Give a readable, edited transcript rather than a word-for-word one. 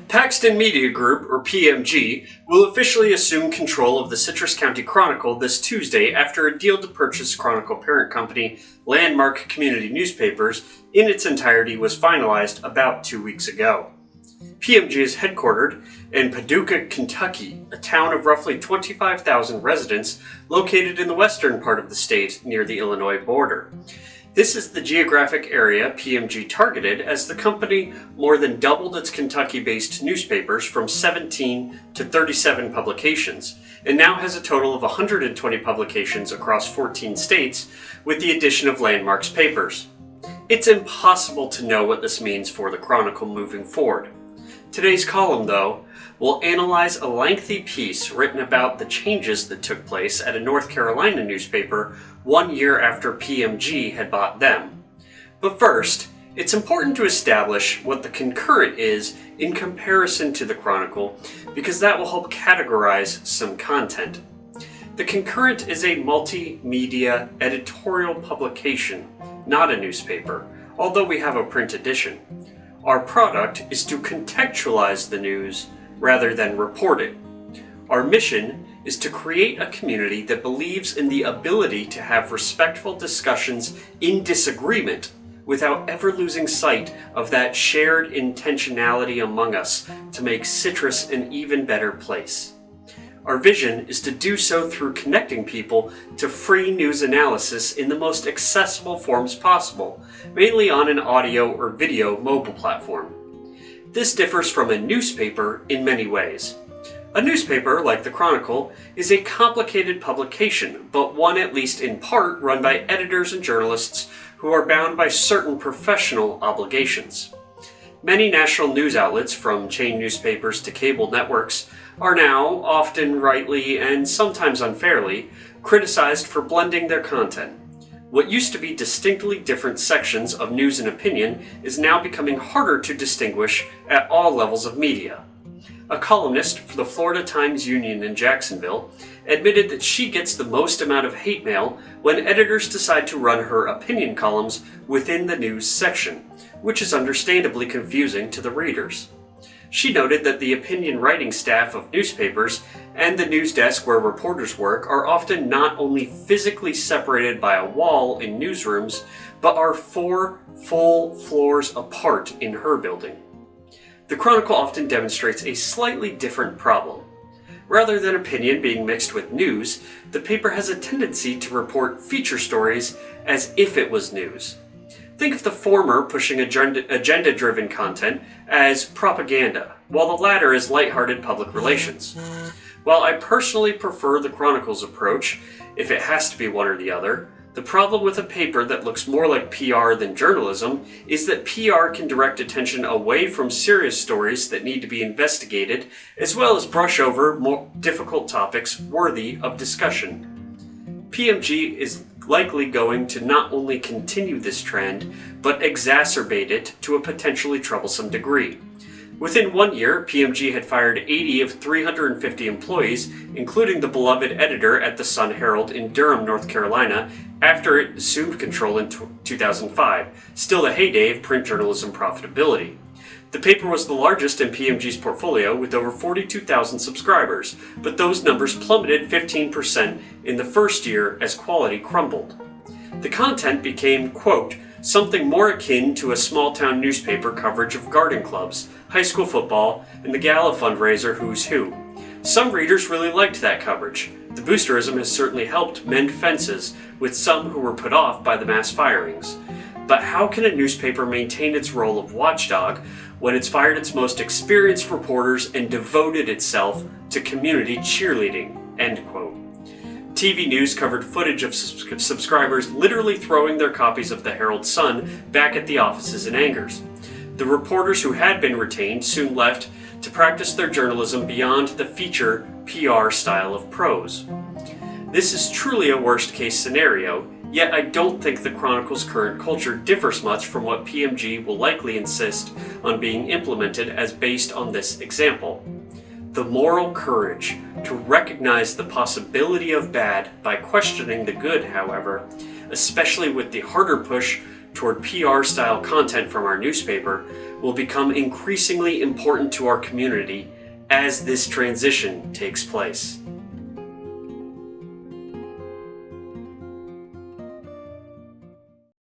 Paxton Media Group, or PMG, will officially assume control of the Citrus County Chronicle this Tuesday after a deal to purchase Chronicle parent company Landmark Community Newspapers in its entirety was finalized about 2 weeks ago. PMG is headquartered in Paducah, Kentucky, a town of roughly 25,000 residents located in the western part of the state near the Illinois border. This is the geographic area PMG targeted as the company more than doubled its Kentucky-based newspapers from 17 to 37 publications, and now has a total of 120 publications across 14 states with the addition of Landmark's papers. It's impossible to know what this means for the Chronicle moving forward. Today's column, though, will analyze a lengthy piece written about the changes that took place at a North Carolina newspaper 1 year after PMG had bought them. But first, it's important to establish what the Concurrent is in comparison to the Chronicle, because that will help categorize some content. The Concurrent is a multimedia editorial publication, not a newspaper, although we have a print edition. Our product is to contextualize the news rather than report it. Our mission is to create a community that believes in the ability to have respectful discussions in disagreement without ever losing sight of that shared intentionality among us to make Citrus an even better place. Our vision is to do so through connecting people to free news analysis in the most accessible forms possible, mainly on an audio or video mobile platform. This differs from a newspaper in many ways. A newspaper, like the Chronicle, is a complicated publication, but one at least in part run by editors and journalists who are bound by certain professional obligations. Many national news outlets, from chain newspapers to cable networks, are now, often rightly and sometimes unfairly, criticized for blending their content. What used to be distinctly different sections of news and opinion is now becoming harder to distinguish at all levels of media. A columnist for the Florida Times-Union in Jacksonville admitted that she gets the most amount of hate mail when editors decide to run her opinion columns within the news section, which is understandably confusing to the readers. She noted that the opinion writing staff of newspapers and the news desk where reporters work are often not only physically separated by a wall in newsrooms, but are 4 full floors apart in her building. The Chronicle often demonstrates a slightly different problem. Rather than opinion being mixed with news, the paper has a tendency to report feature stories as if it was news. Think of the former pushing agenda-driven content as propaganda, while the latter as lighthearted public relations. While I personally prefer the Chronicle's approach, if it has to be one or the other, the problem with a paper that looks more like PR than journalism is that PR can direct attention away from serious stories that need to be investigated, as well as brush over more difficult topics worthy of discussion. PMG is likely going to not only continue this trend, but exacerbate it to a potentially troublesome degree. Within 1 year, PMG had fired 80 of 350 employees, including the beloved editor at the Sun-Herald in Durham, North Carolina, after it assumed control in 2005, still the heyday of print journalism profitability. The paper was the largest in PMG's portfolio with over 42,000 subscribers, but those numbers plummeted 15% in the first year as quality crumbled. The content became, quote, something more akin to a small-town newspaper coverage of garden clubs, high school football, and the gala fundraiser Who's Who. Some readers really liked that coverage. The boosterism has certainly helped mend fences with some who were put off by the mass firings. But how can a newspaper maintain its role of watchdog when it's fired its most experienced reporters and devoted itself to community cheerleading? End quote. TV News covered footage of subscribers literally throwing their copies of the Herald-Sun back at the offices in anger. The reporters who had been retained soon left to practice their journalism beyond the feature PR style of prose. This is truly a worst-case scenario, yet I don't think the Chronicle's current culture differs much from what PMG will likely insist on being implemented as based on this example. The moral courage to recognize the possibility of bad by questioning the good, however, especially with the harder push toward PR-style content from our newspaper will become increasingly important to our community as this transition takes place.